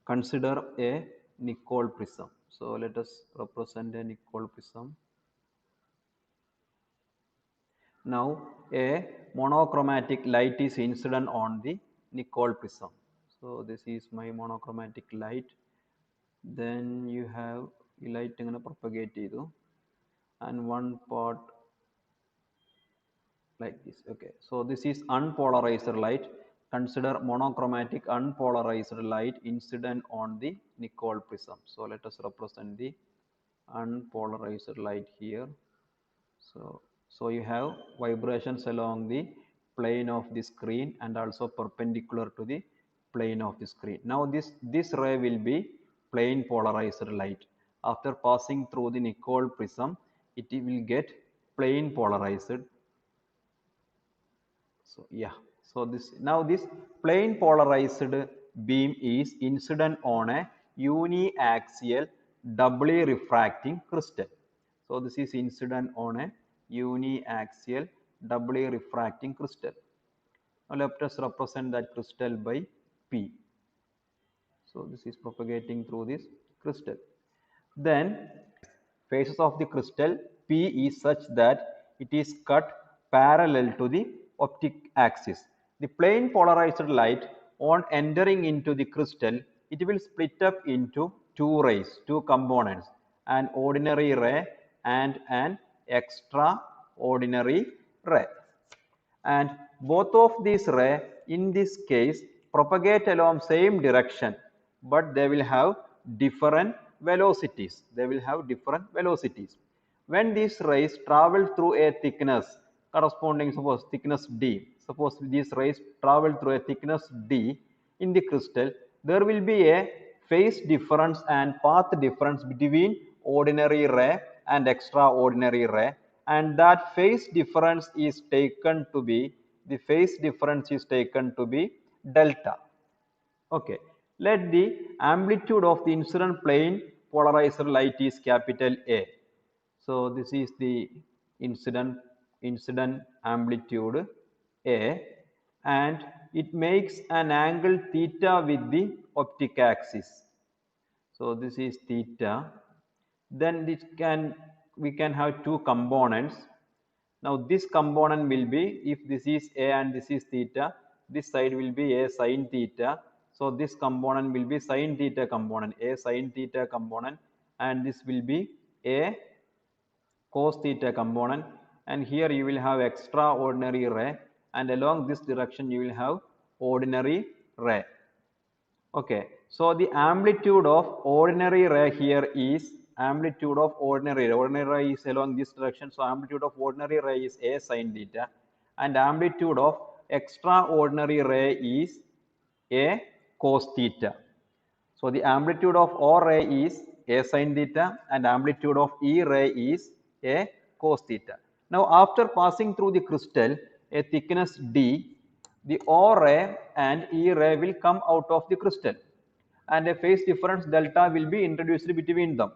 Consider a Nicol prism. So let us represent a Nicol prism. Now a monochromatic light is incident on the Nicol prism. So this is my monochromatic light. Then you have light propagate and one part like this. Okay, so this is unpolarized light. Consider monochromatic unpolarized light incident on the Nicol prism. So let us represent the unpolarized light here. So you have vibrations along the plane of the screen and also perpendicular to the plane of the screen. Now this ray will be plane polarized light. After passing through the Nicol prism, it will get plane polarized. So yeah, so this plane polarized beam is incident on a uniaxial doubly refracting crystal. So this is incident on a uniaxial doubly refracting crystal. Now let us represent that crystal by P. So this is propagating through this crystal. Then faces of the crystal P is such that it is cut parallel to the optic axis. The plane polarized light on entering into the crystal, it will split up into two rays, two components, an ordinary ray and an extraordinary ray. And both of these rays in this case propagate along same direction, but they will have different velocities. When these rays travel through a thickness corresponding, suppose thickness D, suppose these rays travel through a thickness D in the crystal, there will be a phase difference and path difference between ordinary ray and extraordinary ray, and that phase difference is taken to be delta. Okay, let the amplitude of the incident plane polarized light is capital A. So this is the incident amplitude A, and it makes an angle theta with the optic axis. So this is theta. Then we can have two components. Now this component will be, if this is A and this is theta, this side will be A sin theta. So this component will be sin theta component, A sin theta component, and this will be A cos theta component, and here you will have extraordinary ray, and along this direction you will have ordinary ray. Okay, so the amplitude of ordinary ray here is ordinary ray is along this direction, so amplitude of ordinary ray is A sin theta, and amplitude of extraordinary ray is A cos theta. So the amplitude of O ray is A sin theta and amplitude of E ray is A cos theta. Now after passing through the crystal a thickness D, the O ray and E ray will come out of the crystal and a phase difference delta will be introduced between them.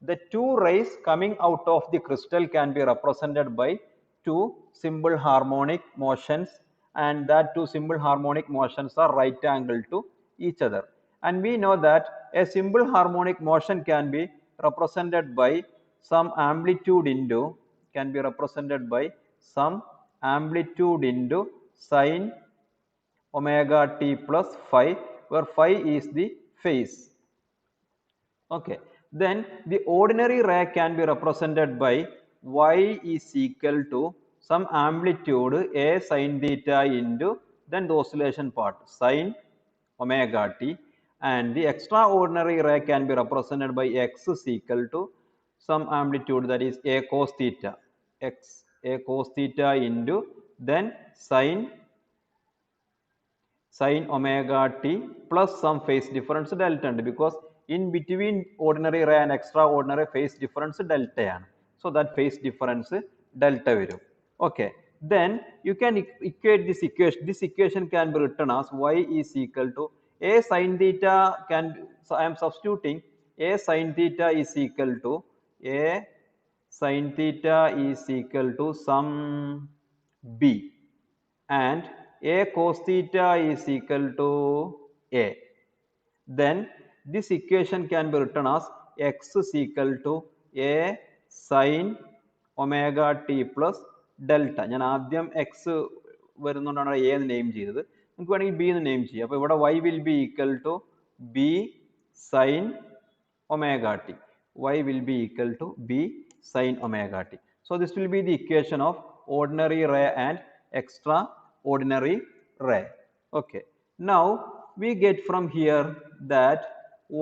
The two rays coming out of the crystal can be represented by two simple harmonic motions, and that two simple harmonic motions are right angle to each other. And we know that a simple harmonic motion can be represented by some amplitude into sine omega t plus phi, where phi is the phase. Okay, then the ordinary ray can be represented by y is equal to some amplitude A sin theta into then the oscillation part sin omega t, and the extraordinary ray can be represented by x is equal to some amplitude, that is A cos theta, A cos theta into then sin omega t plus some phase difference delta ഉണ്ട്, because in between ordinary ray and extraordinary phase difference delta ആണ്. So that phase difference delta വരും. Okay, then you can equate this equation. This equation can be written as y is equal to A sin theta so I am substituting A sin theta is equal to A sin theta is equal to some B, and A cos theta is equal to A. then this equation can be written as x is equal to a sin omega t plus delta. ഞാൻ ആദ്യം X വരുന്നതുകൊണ്ടാണ് A എന്ന് name ചെയ്തത്. നമുക്ക് വേണമെങ്കിൽ B എന്ന് name ചെയ്യാം. അപ്പോൾ ഇവിടെ y will be equal to b sin omega t. Y will be equal to b sin omega t. So this will be the equation of ordinary ray and extraordinary ray. Okay. Now we get from here that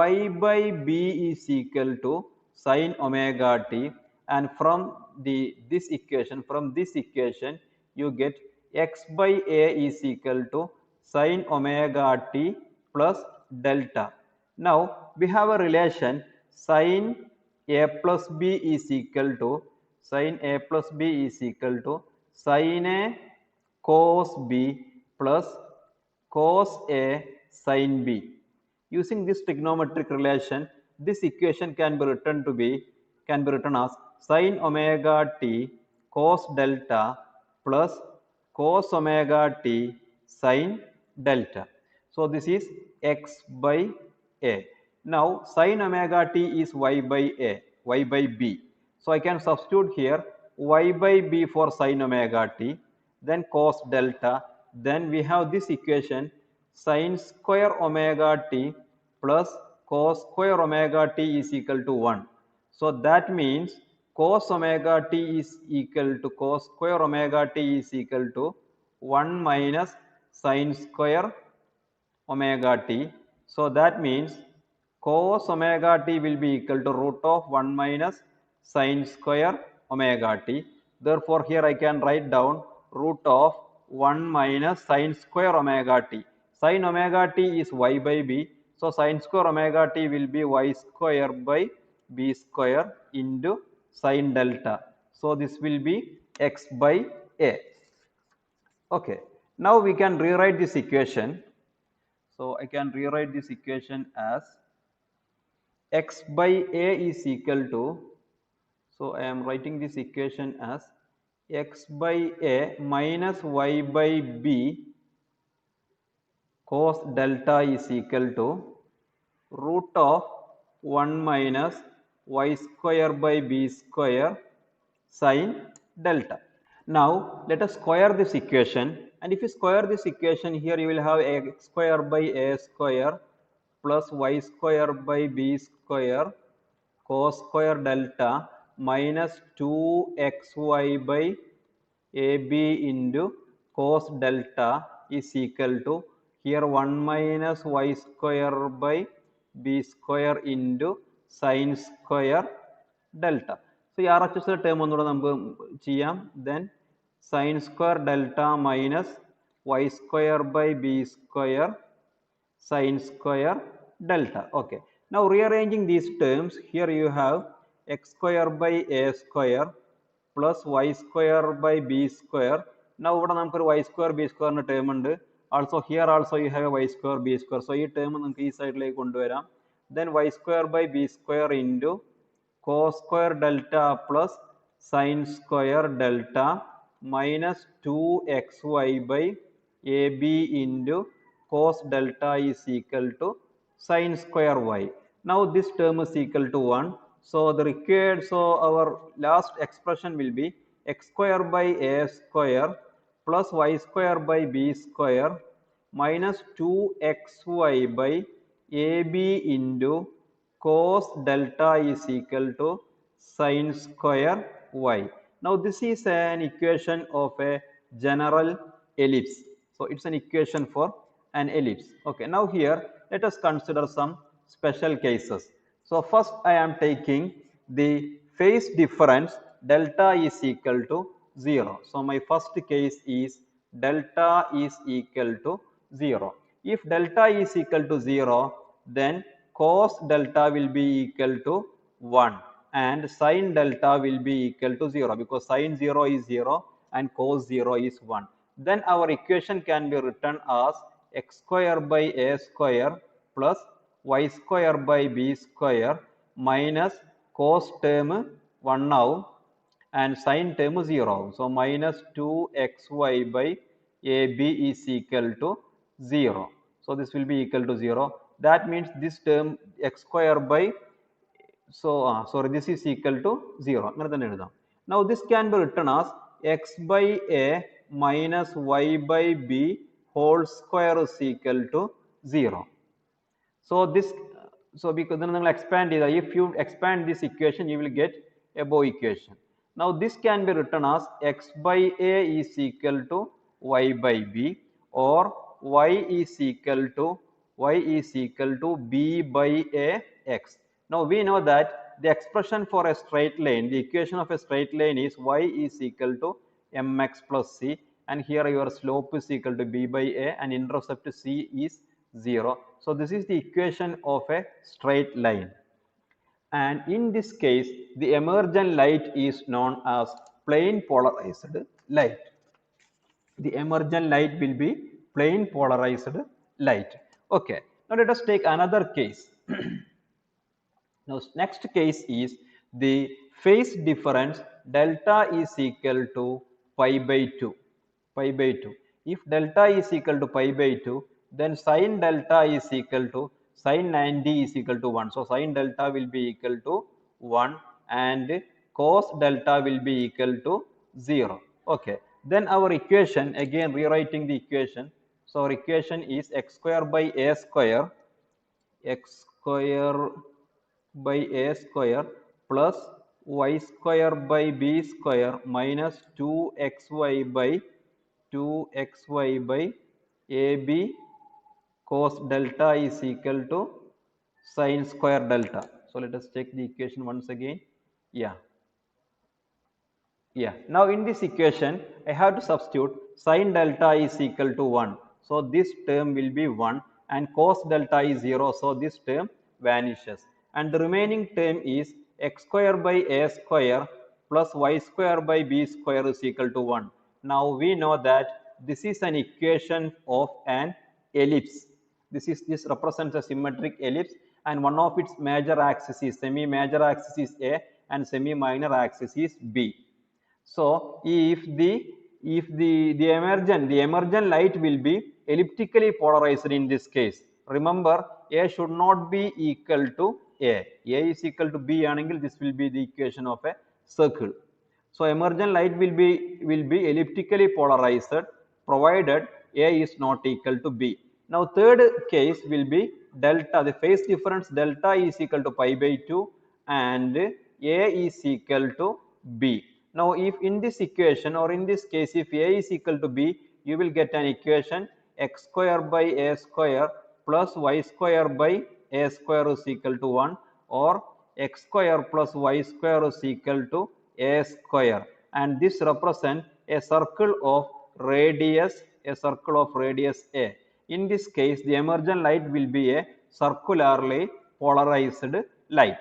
y by b is equal to sin omega t, and from this equation you get x by a is equal to sin omega t plus delta. Now we have a relation sin a plus b is equal to sin a cos b plus cos a sin b. Using this trigonometric relation, this equation can be written as sin omega t cos delta plus cos omega t sin delta. So this is x by a. Now sin omega t is y by b. So I can substitute here y by b for sin omega t, then cos delta, then we have this equation sin square omega t plus cos square omega t is equal to 1. So that means cos omega t is equal to cos square omega t is equal to 1 minus sin square omega t. So that means cos omega t will be equal to root of 1 minus sin square omega t. Therefore here I can write down root of 1 minus sin square omega t. Sin omega t is y by b. So sin square omega t will be y square by b square into sin delta. So this will be x by a. Okay. Now we can rewrite this equation. So I can rewrite this equation as x by a is equal to, so I am writing this equation as x by a minus y by b cos delta is equal to root of 1 minus y square by b square sin delta. Now let us square this equation, and if you square this equation, here you will have x square by a square plus y square by b square cos square delta minus 2xy by ab into cos delta is equal to here 1 minus y square by b square into sin square delta. So ഈ RHS term ഒന്നുകൂടെ നമുക്ക് ചെയ്യാം. Then sin square delta minus y square by b square sin square delta. Okay. Now rearranging these terms, here you have x square by a square plus y square by b square. Now ഇവിടെ നമുക്കൊരു y square b square term ഉണ്ട്. Also here also you have a y square b square. So ഈ term നമുക്ക് ഈ സൈഡിലേക്ക് കൊണ്ടുവരാം. Then y square by b square into cos square delta plus sin square delta minus 2xy by ab into cos delta is equal to sin square y. Now this term is equal to 1. So our last expression will be x square by a square plus y square by b square minus 2xy by ab into cos delta is equal to sin square y. Now this is an equation of a general ellipse. So it's an equation for an ellipse. Okay, now here let us consider some special cases. So first I am taking the phase difference delta is equal to 0. So my first case is delta is equal to 0. If delta is equal to 0, then cos delta will be equal to 1 and sin delta will be equal to 0, because sin 0 is 0 and cos 0 is 1. Then our equation can be written as x square by a square plus y square by b square minus cos term 1 now and sin term 0. So minus 2xy by ab is equal to 0. So this will be equal to 0. that means this term x square by, so sorry, this is equal to 0. Now this can be written as x by a minus y by b whole square is equal to 0. So this, so because then expand it, if you expand this equation, you will get above equation. Now this can be written as x by a is equal to y by b, or y is equal to b by a x. Now we know that the expression for a straight line, the equation of a straight line is y is equal to mx plus c, and here your slope is equal to b by a and intercept c is 0. So this is the equation of a straight line. And in this case, the emergent light is known as plane polarized light. The emergent light will be plane polarized light. Okay, now let us take another case. Now next case is the phase difference delta is equal to pi by 2. Pi by 2. If delta is equal to pi by 2, then sin delta is equal to sin 90 is equal to 1. So sin delta will be equal to 1 and cos delta will be equal to 0. Okay. Then our equation, again rewriting the equation. So our equation is x square by a square, x square by a square plus y square by b square minus 2xy by 2xy by ab cos delta is equal to sin square delta. So let us check the equation once again. Yeah. Now in this equation, I have to substitute sin delta is equal to 1. So this term will be 1 and cos delta is 0. So this term vanishes. And the remaining term is x square by a square plus y square by b square is equal to 1. Now we know that this is an equation of an ellipse. This represents a symmetric ellipse, and one of its major axis is semi-major axis is A and semi-minor axis is B. So if the emergent light will be elliptically polarized in this case. Remember, A should not be equal to A. A is equal to B angle, this will be the equation of a circle. So emergent light will be elliptically polarized provided A is not equal to B. Now third case will be delta, the phase difference delta is equal to pi by 2 and A is equal to B. Now if in this equation, or in this case if A is equal to B, you will get an equation x square by a square plus y square by a square is equal to 1, or x square plus y square is equal to a square, and this represents a circle of radius A. In this case, the emergent light will be a circularly polarized light.